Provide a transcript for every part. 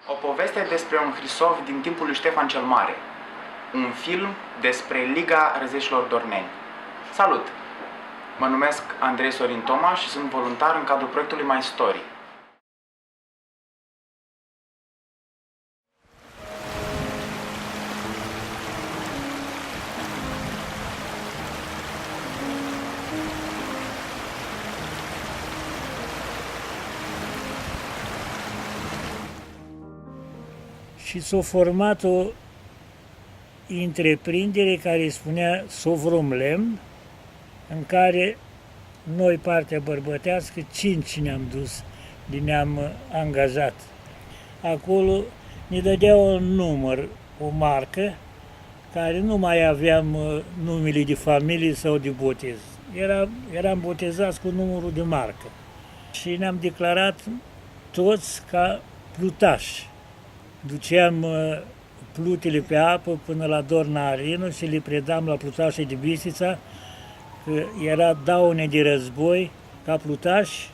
O poveste despre un Hrisov din timpul lui Ștefan cel Mare. Un film despre Liga Răzeșilor Dorneni. Salut! Mă numesc Andrei Sorin Toma și sunt voluntar în cadrul proiectului My Story. Și s-a format o întreprindere care îi spunea Sovrum Lemn, în care noi, partea bărbătească, 5 ne-am dus, ne-am angajat. Acolo ne dădeau un număr, o marcă, care nu mai aveam numele de familie sau de botez. Eram botezați cu numărul de marcă. Și ne-am declarat toți ca plutași. Duceam plutele pe apă până la Dorna Arenă și le predam la plutașii de Bistrița, că era daune de război. Ca plutași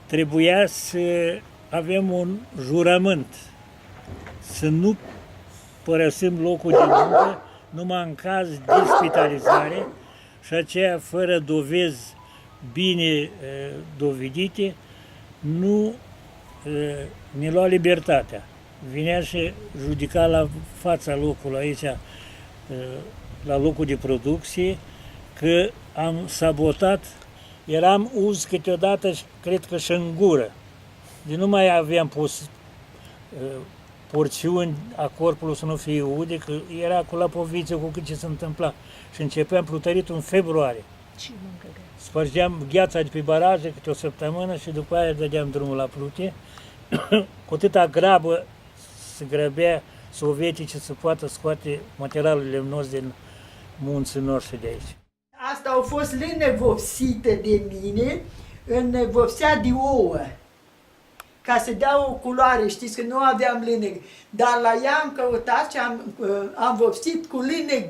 trebuia să avem un jurământ, să nu părăsim locul de muncă numai în caz de spitalizare, și aceea fără dovezi bine dovedite nu ne lua libertatea. Vinea și judica la fața locului aici, la locul de producție, că am sabotat, eram uz câteodată, cred că și în gură. De nu mai aveam porțiuni a corpului să nu fie ude, că era cu la poviță cu cât ce se întâmpla. Și începeam plutăritul în februarie. Spărgeam gheața de pe baraje câte o săptămână și după aia dădeam drumul la plute. Cu atâta grabă se grăbea sovietice să poată scoate materialul lemnos din munții noștri de aici. Asta au fost lână vopsită de mine, în vopsea de ouă, ca să dea o culoare, știți că nu aveam lână, dar la ea am căutat și am vopsit cu lână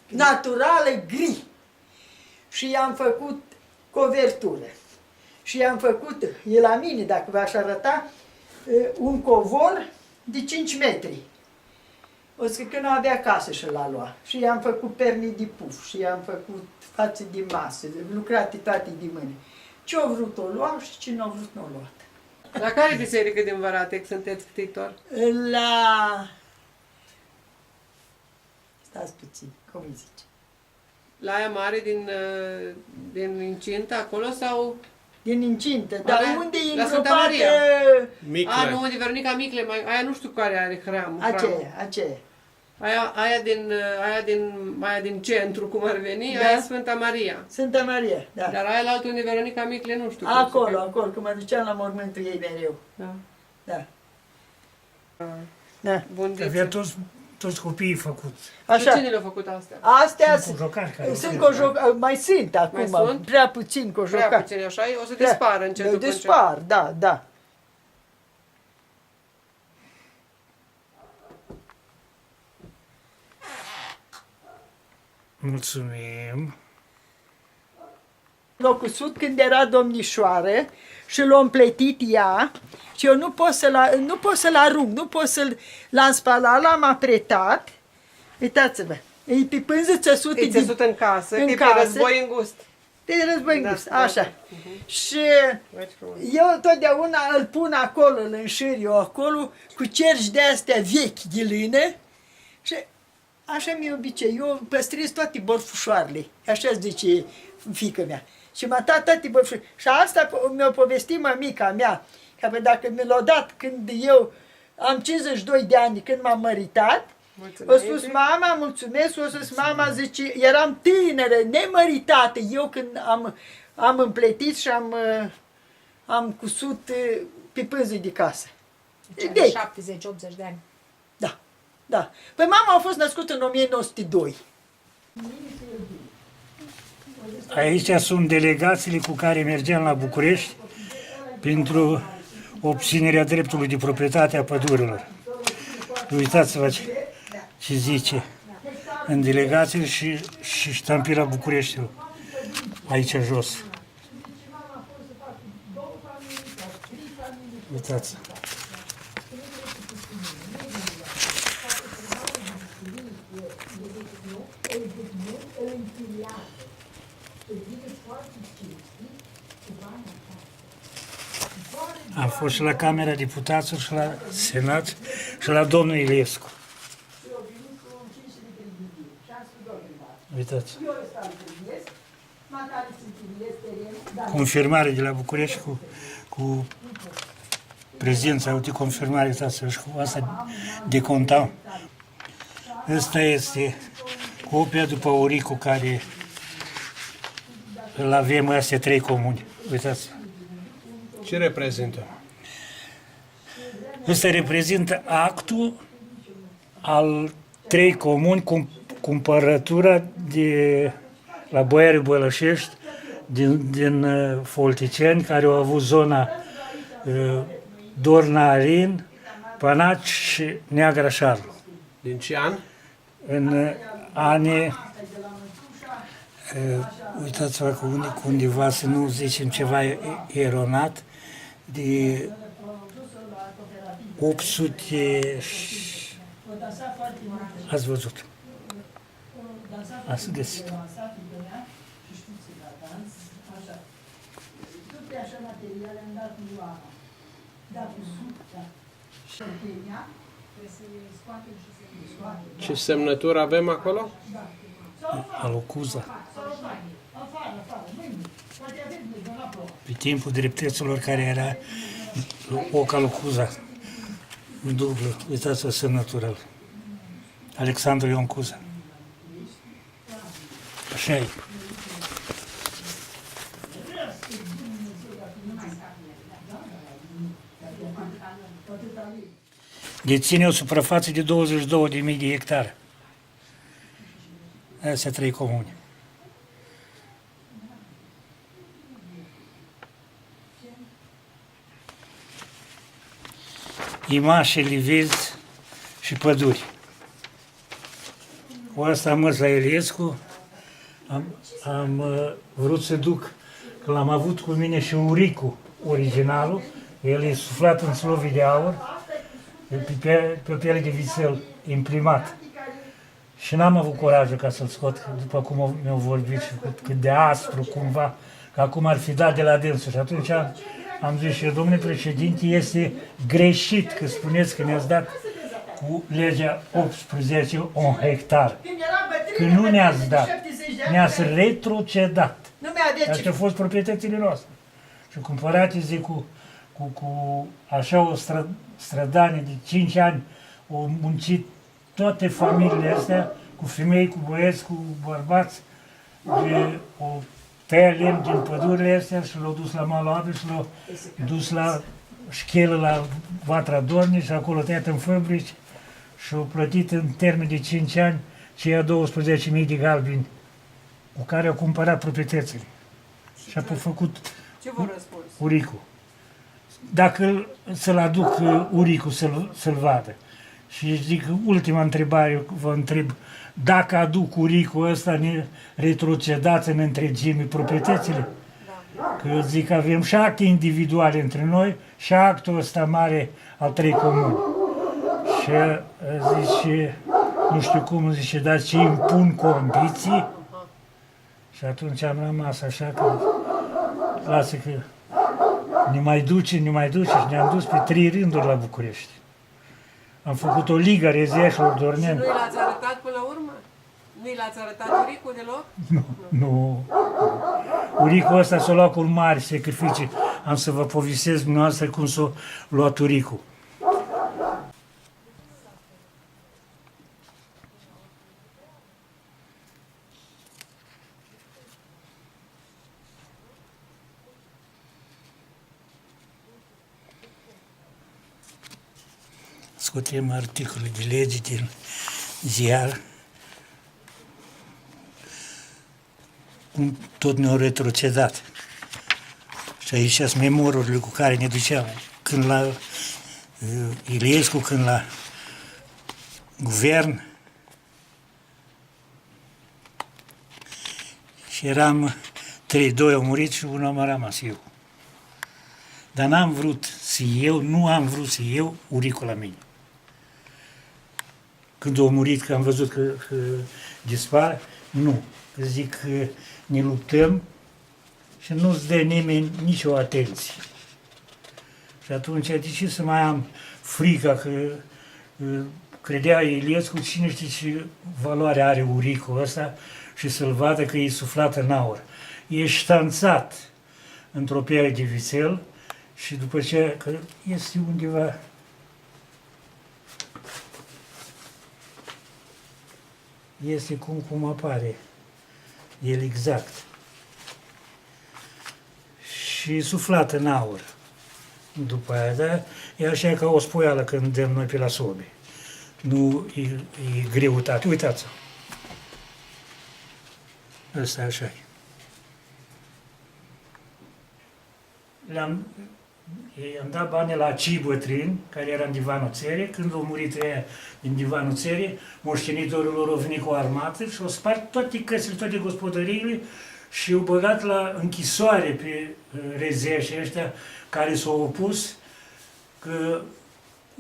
naturală gri și am făcut covertură. Și am făcut, e la mine, dacă v-aș arăta, un covor de 5 metri. O să că nu avea casă și l-a luat. Și i-am făcut pernii de puf, și i-am făcut fațe de masă, lucrate toate de mână. Ce-o vrut o lua și ce n-o vrut n-o luat. La care biserică din Văratec sunteți ctitor? La... Stați puțin, cum îi zice? La aia mare din incintă, acolo sau... Din incintă, dar unde e la Sfânta îngropată... Micle. A, nu, unde Veronica Micle, aia nu știu care are hramul. Aceea. Aia din centru, cum ar veni, Da. aia e Sfânta Maria. Sfânta Maria, da. Dar aia la altul unde Veronica Micle, nu știu. Acolo, că mă duceam la mormântul ei mereu. Da. Da. Da. Bun, Avea toți copiii făcuți. Așa. Cine le-a făcut astea? Astea Sunt cojocari care sunt au mai sunt acum, Mai sunt? prea puțin cojocari. Prea puțin, așa o să dispară încetul cu încet. Dispar, da. Mulțumim. L-a cusut când era domnișoară și l-a împletit ea și eu nu pot să-l arunc, nu pot să-l... L-am spălat, l-am apretat. Uitați-vă, e pe pânză țăsut. E țăsut în casă, în e pe casă. război îngust. De război îngust, Da, așa. da. Și eu totdeauna îl pun acolo, îl înșir eu acolo, cu cerci de astea vechi de lână și așa mi-e obicei, eu păstrez toate borfușoarele, așa zice fiica mea. Și m-a dat toate borfușoarele. Și asta mi-a povestit mămica mea, că dacă mi l-a dat când eu am 52 de ani, când m-am măritat, o spus, mama, mulțumesc, o spus, mama, zice, eram tânără, nemăritată, eu când am împletit și am cusut pe pânzii de casă. Deci 70-80 de ani. Da. Păi mama a fost născută în 1902. Aici sunt delegațiile cu care mergeam la București pentru obținerea dreptului de proprietate a pădurilor. Uitați-vă ce zice în delegații și ștampila Bucureștiului, aici jos. Uitați. Am fost și la Camera Deputaților și la Senat și la domnul Iliescu. Uitați. Confirmare de la București cu prezența, uite, confirmare, uitați, și cu asta de contam. Ăsta este copia după Auricu care îl avem astea 3 comuni. Uitați. Ce reprezintă? Ăsta reprezintă actul al 3 comuni, cumpărătura de la Boiarii Bălășești din Folticeni, care au avut zona Dorna-Arin, Panaci și Neagra Șarlu. Din ce an? În anii, uitați-vă cu undeva, să nu zicem ceva eronat, de 800, ați văzut, ați găsit. Ce semnătură avem acolo? Alocuza. Pe timpul dreptăților care era Oca Locuza, dublă, uitați-vă semnătura. Alexandru Ion Cuza. Așa e. Deține o suprafață de 22.000 de hectare. Astea 3 comuni. Imașe, livezi și păduri. Cu asta am mers la Iliescu, am vrut să duc, că l-am avut cu mine și Uricu, originalul, el e suflat în slovii de aur, pe piele de vițel imprimat. Și n-am avut curajul ca să-l scot, după cum mi-au vorbit și cât de aspru cumva, că acum ar fi dat de la dânsul. Și atunci am zis și, domnule președinte, este greșit că spuneți că ne-ați dat cu legea 18 un hectar. Că nu ne-ați dat, ne-ați retrocedat. Astea au fost proprietățile noastre. Și cumpărate, zic, cu așa o strădanie de 5 ani, au muncit toate familiile astea, cu femei, cu băieți, cu bărbați, o tăia lemn din pădurile astea și l-au dus la malul apei și l-au dus la șchelă la Vatra Dornei și acolo tăiat în fabrici și au plătit în termen de 5 ani ceia 12.000 de galbini cu care au cumpărat proprietățile. Și a făcut Uricu. Dacă să-l aduc Uricu să-l vadă. Și zic, ultima întrebare vă întreb, dacă aduc Uricu ăsta, ne retrocedați în întregime proprietățile? Că zic, avem și acte individuale între noi și actul ăsta mare al 3 comuni. Și zice, nu știu cum, zice, dar ce impun condiții? Și atunci am rămas așa că, lasă că ne mai duce și ne-am dus pe 3 rânduri la București. Am făcut o ligă a reziașilor dornean. Și nu l-ați arătat până la urmă? Nu l-ați arătat Uricu deloc? Nu. Uricu ăsta s-a luat cu mari sacrificii. Am să vă povestesc dumneavoastră cum s-a luat Uricu. Scotem articole de lege din ziar, cum tot ne-au retrocedat. Și aici sunt memorurile cu care ne duceam, când la Iliescu, când la guvern. Și eram 3-2 au murit și unul am rămas eu. Dar nu am vrut să iau Uricu la mine. Când a murit, că am văzut că dispare, Nu. Zic că ne luptăm și nu-ți dă nimeni nicio atenție. Și atunci, de ce să mai am frica că credea Iliescu, cine știe ce valoare are uricul ăsta și să-l vadă că e suflat în aur. E ștanțat într-o piele de vițel și după ce că este undeva este cum apare el exact și suflat în aur după aia, da? E așa ca o spoială când dăm noi pe la sobe. Nu e greutate. Uitați-o. Ăsta așa e. I-am dat bani la cei bătrâni, care era în divanul țării. Când au murit ăia din divanul țării, moștenitorul lor au venit cu o armată și au spart toate căsile, toate gospodăriile și au băgat la închisoare pe rezeșii ăștia care s-au opus, că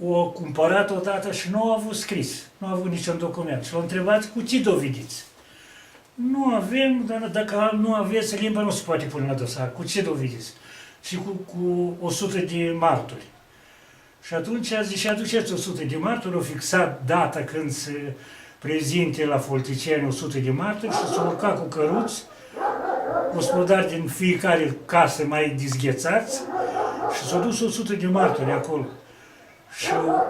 o cumpărat odată și nu au avut scris, nu au avut niciun document. Și l-au întrebat cu ce dovediți. Nu avem, dar dacă nu aveți limba, nu se poate pune la dosar. Cu ce dovediți? Și cu 100 de martori. Și atunci a zis, și aduceți 100 de martori, au fixat data când se prezinte la Folticeni 100 de martori și s-au urcat cu căruți, gospodari din fiecare casă mai dizghețați și s-au dus 100 de martori acolo. Și au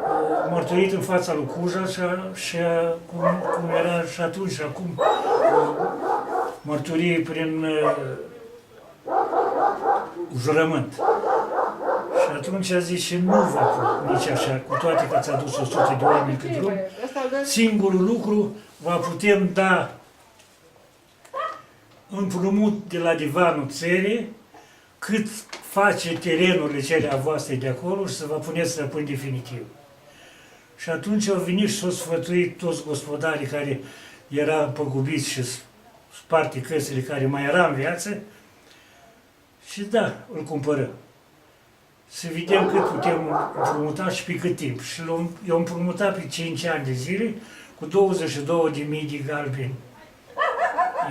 mărturit în fața lui Cuja și cum era și atunci și acum mărturie prin jurământ. Și atunci a zis și nu va nici așa, cu toate că ați adus 100 de oameni pe drum, singurul lucru va putem da împrumut de la divanul țării cât face terenurile cele a voastre de acolo și să vă puneți stăpân definitiv. Și atunci au venit și s-au sfătuit toți gospodarii care erau păgubiți și sparte căsile care mai erau în viață și da, îl cumpărăm. Să vedem cât putem împrumuta și pe cât timp. Și i-au împrumutat pe 5 ani de zile cu 22.000 de galbeni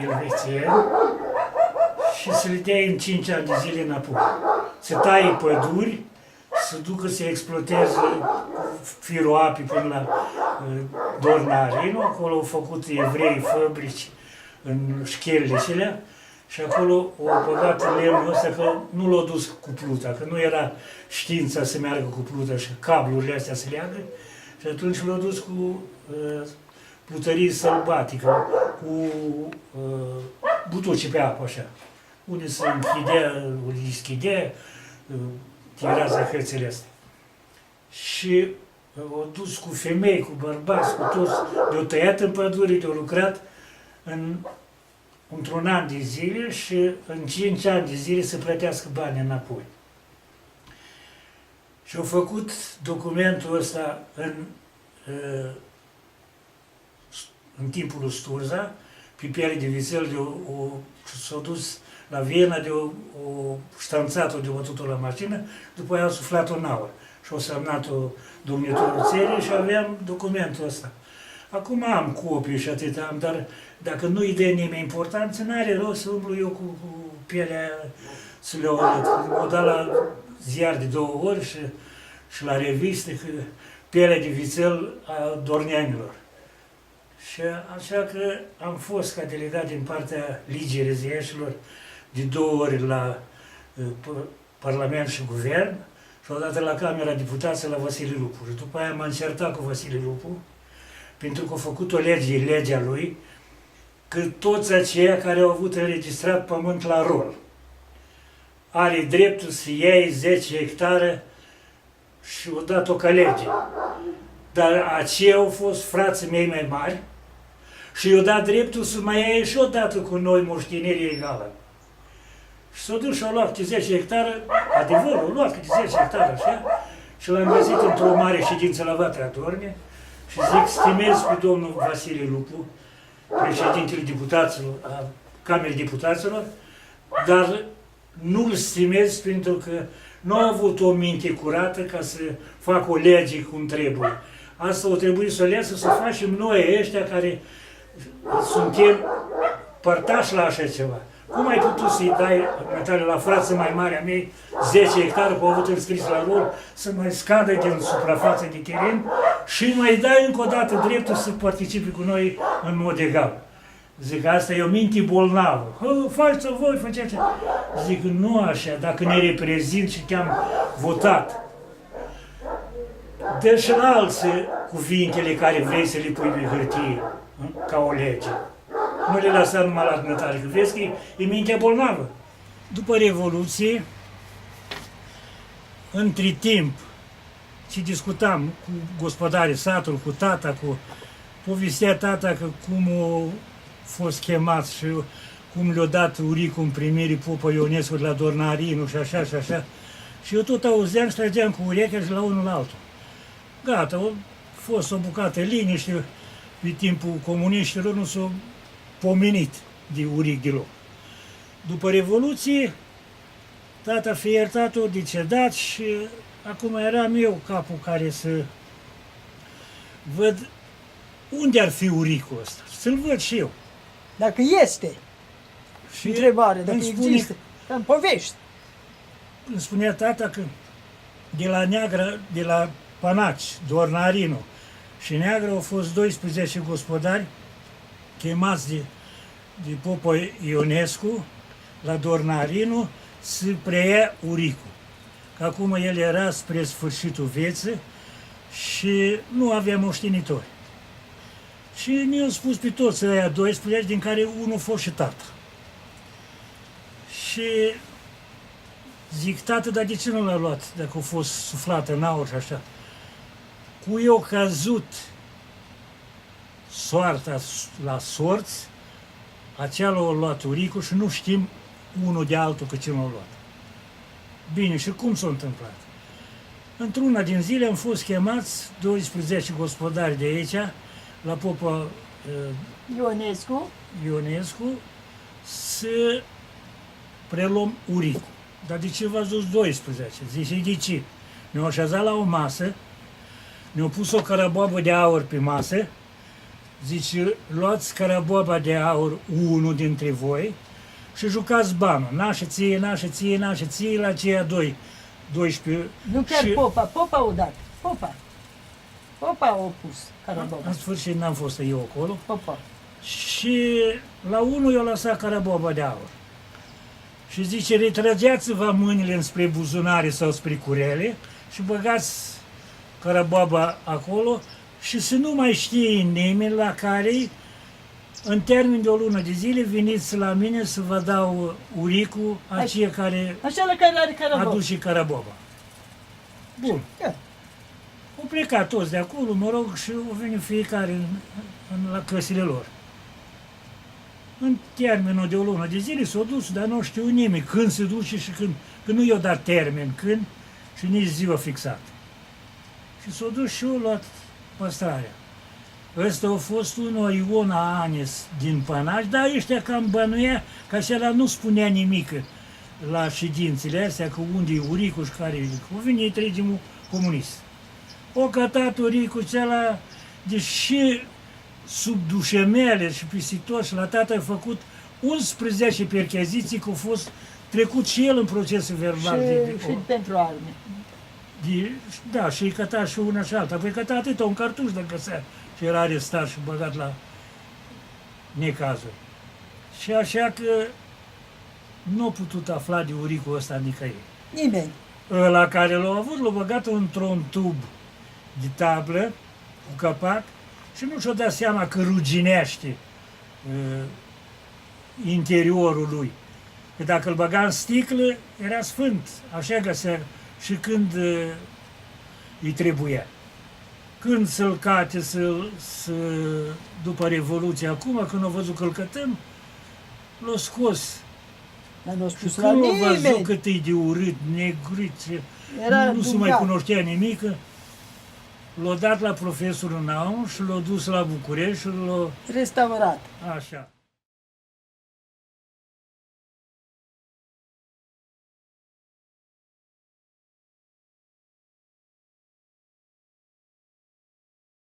elvețieni și să le dea în 5 ani de zile înapoi. Să taie păduri, să ducă să exploteze firul apii până la Dornarinu. Acolo au făcut evrei fabrici în șchelile acelea și acolo au băgat lemnul ăsta că nu l-au dus cu pluta, că nu era știința să meargă cu pluta și cablurile astea să leagă și atunci l-au dus cu plutărie sălbatică, cu butuci pe apă așa. Unde se închidea, unde se deschidea, tiraza hărțile astea. Și au dus cu femei, cu bărbați, cu toți, de-au tăiat în pădure, de-au lucrat într-un an de zile și în 5 ani de zile să plătească bani înapoi. Și au făcut documentul ăsta în timpul lui Sturza, pe piele de vițel, s-au dus la Viena, o ștanțat-o, de bătut-o la mașină, după aia au suflat-o în aur. Și au semnat-o domnitorul țării și aveam documentul ăsta. Acum am copii și atât am, dar dacă nu-i dă nimeni importanță, n-are rost să umblu eu cu pielea să le arăt. M-au dat la ziar de 2 ori și la reviste că pielea de vițel a dorneanilor. Și așa că am fost ca delegat din partea Ligii Rezieșilor de 2 ori la Parlament și Guvern și odată la Camera Deputaților la Vasile Lupu. Și după aia m-am certat cu Vasile Lupu pentru că a făcut o lege, legea lui, că toți aceia care au avut înregistrat pământ la rol are dreptul să iei 10 hectare și o dat-o ca lege. Dar aceia au fost frații mei mai mari și i-au dat dreptul să mai iei și odată cu noi moștenire egală. Și s-au dus și au luat câte 10 hectare, adevărul, au luat câte 10 hectare așa, și l-am găsit într-o mare ședință la Vatra Dorne și zic, stimez pe domnul Vasile Lupu, președintele deputaților, a Camerei Deputaților, dar nu-l stimez pentru că nu a avut o minte curată ca să facă o lege cum trebuie. Asta o trebuie să o lasă să facem noi ăștia care suntem părtași la așa ceva. Cum ai putut să-i dai, Natalia, la frață mai mare a mei, 10 hectare, cu avut înscris la rol, să mai scadă din suprafață de teren și mai dai încă o dată dreptul să participe cu noi în mod egal. Zic, asta e o minte bolnavă. Faceți-o voi, faceți. Zic, nu așa, dacă ne reprezint și te-am votat, dă și la alții cuvintele care vrei să le pui pe hârtie, ca o lege. Nu le lăsa numai la Natalia, că vezi că e mintea bolnavă. După Revoluție, între timp, și discutam cu gospodarii satului, cu tata, povestea tata că cum a fost chemat și cum le-a dat uricul în primire Popa Ionescu de la Dornarinu și așa și așa. Și eu tot auzeam și trageam cu urechea și la unul la altul. Gata, a fost o bucată liniște, pe timpul comuniștilor nu s-a pomenit de uric deloc. După Revoluție, tata fi iertat, o decedat și acum eram eu capul care să văd unde ar fi uricul ăsta, să-l văd și eu. Dacă este, Și întrebare, dacă îmi spune- există, în povești. Îmi spunea tata că de la Neagră, de la Panaci, Dornarinu și Neagră au fost 12 gospodari chemați de Popa Ionescu la Dornarinu să preia uricul. Că acum el era spre sfârșitul vieții și nu avea moștenitori. Și mi-au spus pe toți ăia 12, din care unul a fost și tata. Și zic, tată, dar de ce nu l-a luat, dacă a fost suflat în aur și așa? Cu eu căzut soarta la sorți, acela l-a luat uricul și nu știm unul de altul că ce l-a luat. Bine, și cum s-a întâmplat? Într-una din zile am fost chemați 12 gospodari de aici, la Popa Ionescu, să preluăm uricul. Dar de ce v-ați dus 12? Zice, de ce? Ne-au așezat la o masă, ne-au pus o caraboabă de aur pe masă, zice, luați caraboaba de aur unul dintre voi și jucați banul. Nașe ție, nașe ție, nașe ție, la ceea 12. Nu chiar Și Popa o dat. Popa a pus în caraboba. sfârșit n-am fost eu acolo. Popa. Și la unul i-a lăsat caraboba de aur. Și zice, retrageați-vă mâinile înspre buzunare sau spre curele și băgați caraboaba acolo și să nu mai știe nimeni la care, în termen de o lună de zile, veniți la mine să vă dau uricul aceea care Așa la care are a caraboba. dus și caraboba. Bun. Da. Au plecat toți de acolo, mă rog, și au venit fiecare la căsile lor. În termenul de o lună de zile s-au dus, dar nu știu nimeni când se duce și când, că nu i-au dat termen, când și nici ziua fixată. Și s-au dus și au luat păstrarea. Ăsta a fost unul Iona Anes din Panaș, dar ăștia cam bănuia, că așa nu spunea nimic la ședințele astea, că unde e uricul și care e. A venit regimul comunist. O cătat uricul ceala, deși sub dușemele și peste tot, și la tata a făcut 11 percheziții, că a fost trecut și el în procesul verbal. Și pentru arme. Da, și-i căta și una și alta. Păi căta atâta, un cartuș de găsea și era arestat și băgat la necazuri. Și așa că nu a putut afla de uricul ăsta nicăieri. Nimeni. Ăla care l-a avut, l-a băgat într-un tub de tablă cu capac și nu și-a dat seama că ruginește interiorul lui. Că dacă îl băga în sticlă, era sfânt, așa găsea și când îi trebuia. Când să-l cate, după Revoluție, acum, când au văzut că îl cătăm, l-a scos. Dar nu a Și spus la când au văzut nimeni. cât e de urât, negrit, Era nu se mai dungat. cunoștea nimic, l-a dat la profesorul Naum și l-a dus la București și l-a... Restaurat. așa.